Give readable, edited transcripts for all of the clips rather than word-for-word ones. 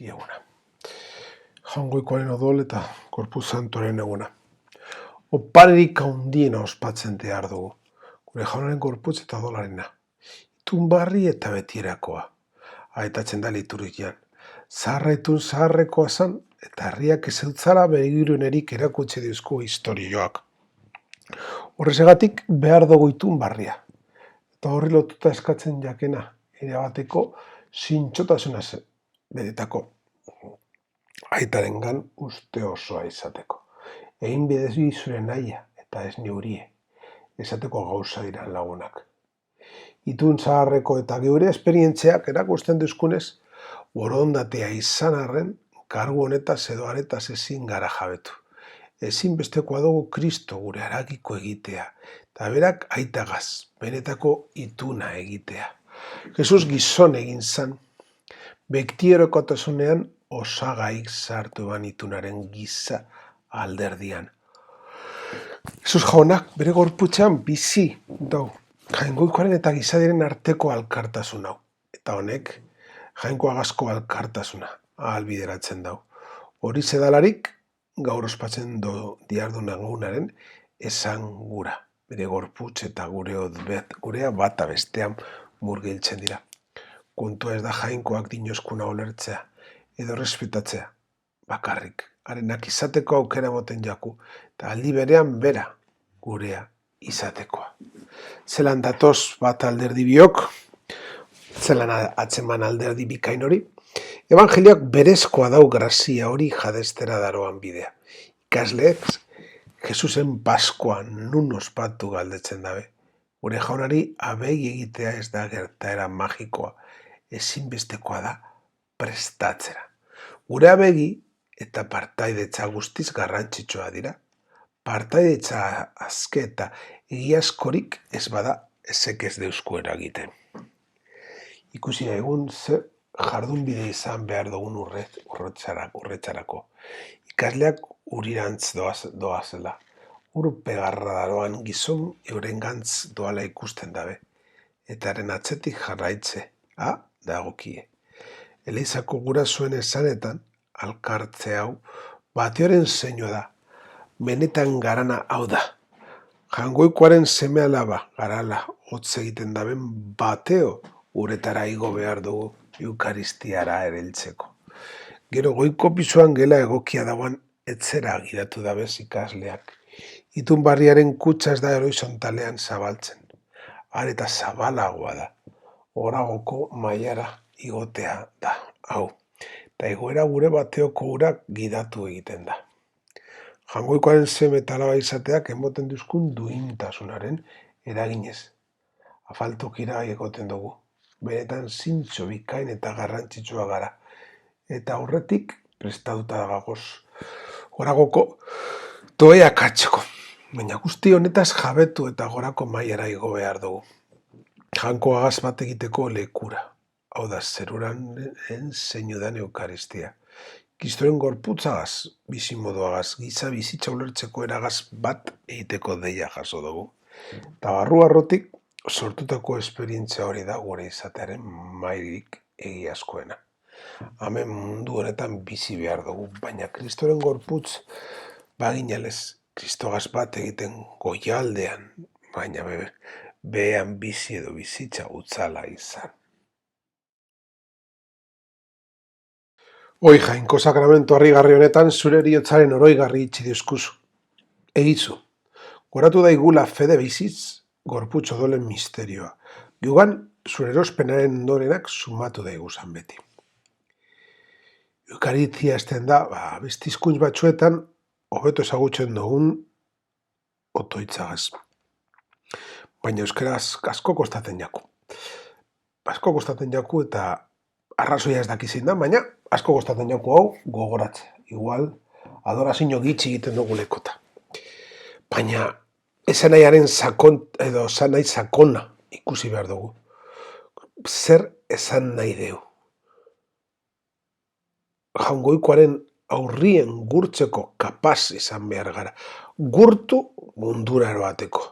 Eguna. Jaungoikoaren odol eta Korpus Santuaren eguna. Oparerik handiena ospatzen behar dugu. Gure jaunaren gorputz eta odolarena. Itunbarri eta betierakoa. Aitatzen da liturgian. Zaharretun zaharrekoa zan eta herriak ezeutzara begirunerik erakutsi dizku historioak. Horrezegatik behar dugu itunbarria. Eta horri lotuta eskatzen jakena, erabateko zintxotasuna bedetako aitarengan uste osoa izateko. Egin bidezi zure naia eta ez neurie, esateko gauza dira lagunak. Itun zaharreko eta geure esperientziak erakusten duzkunez, borondatea izan arren, kargu honetaz edo aretaz ezin gara jabetu. Ezinbestekoa dugu Kristo gure haragiko egitea, eta berak aitagaz, benetako ituna egitea. Jesus gizon egin zan, bektierokotasunean osagaik sartu ban itunaren giza alderdian. Jesus jaunak bere gorputzean bizi dau, jaingoikoaren eta gizadiaren arteko alkartasun hau. Eta honek, jainkoagazko alkartasuna ahalbideratzen dau. Hori zedalarik, gaur ospatzen diardun egunaren esan gura. Bere gorputz eta gurea bata bestean murgiltzen dira. Kontua ez da jainkoak dinoskuna olertzea, edo respetatzea, bakarrik. Harenak izateko aukera moten jaku, eta aldi berean bera gurea izatekoa. Zelan datoz bat alderdi biok, zelan atzeman alderdi bikain hori, Evangeliak berezkoa dau grazia hori jadestera daroan bidea. Ikasleek, Jesusen Paskoa nun ospatu galdetzen dabe. Gure jaunari abegi egitea ez da gertaera magikoa, ezinbestekoa da prestatzera. Gure abegi eta partaidetza guztiz garrantzitsua dira. Partaidetza azke eta egiazkorik ez bada ezek ez deusku eragiten. Ikusi egun zer jardun bide izan behar dugun urretzarako. Ikasleak urirantz doazela. Urpegarra daroan gizon eurengantz doala ikusten dabe. Eta haren atzetik jarraitze, dagokie. Elizako gurasoen esanetan, alkartze hau, bateoren zeinua da. Benetan garana hau da. Jangoikoaren seme alaba garala hotz egiten daben bateo uretara igo behar dugu Eukaristiara ereltzeko. Gero goiko pisuan gela egokia dagoan etzera gidatu dabez ikasleak. Itunbarriaren kutsa ez da horizontalean zabaltzen. Areta zabalagoa da. Oragoko mailara igotea da, hau. Eta egoera gure bateoko urak gidatu egiten da. Jangoikoaren seme talaba izateak emoten duzkun duintasunaren eraginez. Afaltokira egoten dugu. Benetan zintzo bikain eta garrantzitsua gara. Eta aurretik prestatuta gagoz. Oragoko toeak atzeko. Baina guzti honetaz jabetu eta gorako mailara igo behar dugu. Janko agaz bat egiteko lekura. Hau da, zeruran zeinudan Eukaristia. Kristoren gorputzagaz, bizimoduagaz, giza bizitza ulertzeko eragaz bat egiteko deia jaso dugu. Eta barru-barrotik sortutako esperientzia hori da gure izatearen mairik egiazkoena. Hemen mundu honetan bizi behar dugu, baina Kristoren gorputz baginalez, Kristogaz bat egiten goialdean, baina behean bizi edo bizitza utzala izan. Hoi jainko sakramento harrigarri honetan zure eriotzaren oroigarri itxi dizkuzu. Egizu, goratu daigula fede bizitz, gorputz odolen misterioa. Gugan, zure erospenaren ondorenak sumatu daiguzan beti. Eukaristia esten da, beste hizkuntz batzuetan, hobeto ezagutzen dugun otoitzagaz. Baina euskaraz asko kostatzen jaku. Asko kostatzen jaku eta arrazoia ez dakizin da, baina asko kostatzen jaku hau gogoratzea. Igual, adorazio gitxi egiten dugu lekota. Baina, esan nahiaren sakon, edo esan nahi sakona ikusi behar dugu. Zer esan nahi deu? Jaungoikoaren aurrien gurtzeko kapaz izan behar gara. Gurtu mundura eroateko.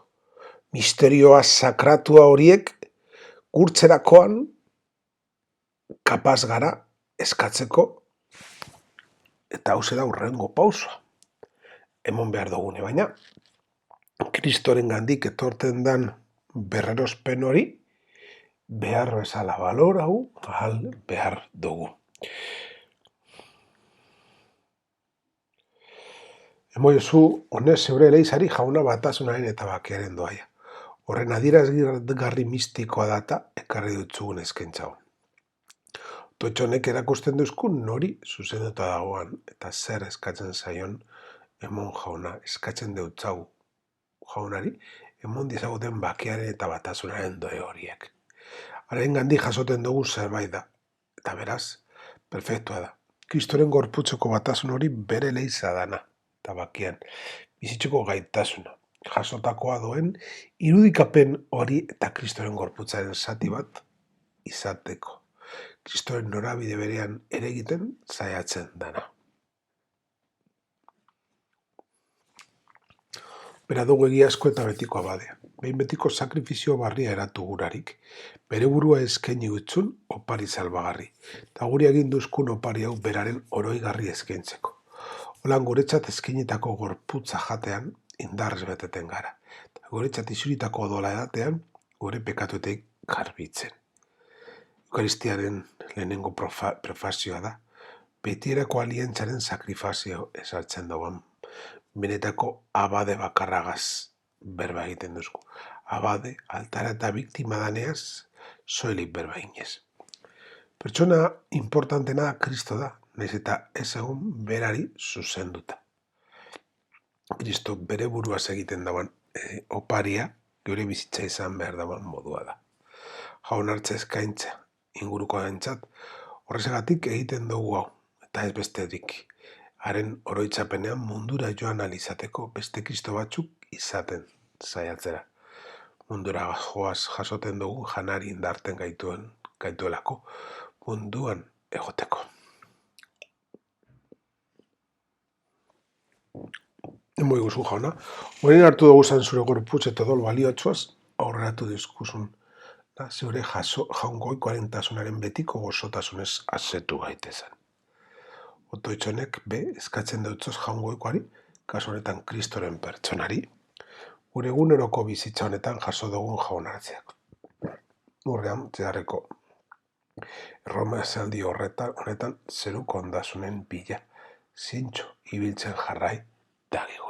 Misterioa sakratua horiek gurtzerakoan kapaz gara eskatzeko Eta hause da hurrengo pausoa. Emon behar dugune, baina Kristoren gandik etorten dan berrerospen hori, behar bezala balorau ahal behar dugu. Emoiozu, honez zeure eleizari jauna batasunaren eta bakearen doaia. Horren adierazgarri mistikoa data ekarri dutzugun eskentzaun. Toitxonek erakusten duzku nori zuzenduta dagoan eta zer eskatzen zaion emon jauna eskatzen deutzagu jaunari emon dizaguten bakearen eta batasunaren doe horiek. Haren gandik jasoten dugu zerbait da, eta beraz, perfektua da. Kristoren gorputzeko batasun hori bere leiza dana, eta bakian, bizitzeko gaitasuna. Jasotakoa doen irudikapen hori eta Kristoren gorputzaren zati bat izateko. Kristoren norabide berean ere egiten saiatzen dana. Bera dugu egiazko eta betiko abadea. Behin betiko sakrifizio barria eratu gurarik, bere burua eskaini utzun opari salbagarri, eta guri egin duzkun opari hau beraren oroigarri eskaintzeko. Holan guretzat eskainitako gorputza jatean indarrez beteten gara, eta guretzat isuritako odola edatean gure pekatuetek garbitzen. Eukaristiaren lehenengo prefazioa da, betirako alientzaren sakrifazio esartzen dauan, benetako abade bakarragaz berba egiten duzku. Abade, altara eta biktima daneaz, soilik berba inez. Pertsona importantena Kristo da, nahiz eta ez egun berari zuzenduta. Kristo bere buruaz egiten dauan oparia, gure bizitza izan behar dauan modua da. Jaun hartze eskaintza, inguruko entzat, horrezagatik egiten dugu hau, eta ez besterik. Haren oroitzapenean mundura joan alizateko beste Kristo batzuk izaten saiatzera. Mundura joaz jasoten dugu janari indarten gaituelako munduan egoteko. Emo iguzu jauna, horien hartu dugu zan zure gorputz eta dol baliotsuaz aurreratu diskuzun. Zeure jaungoikoaren tasunaren betiko gozotasunez azetu gaitezan. Otoitzonek eskatzen deutzoz jaungoikoari, kasu honetan Kristoren pertsonari, gure eguneroko bizitza honetan jaso dugun jaun hartzeak. Urrean, zeharreko Erroma esaldi honetan zeruko ondasunen bila, zintxo ibiltzen jarrai dagigu.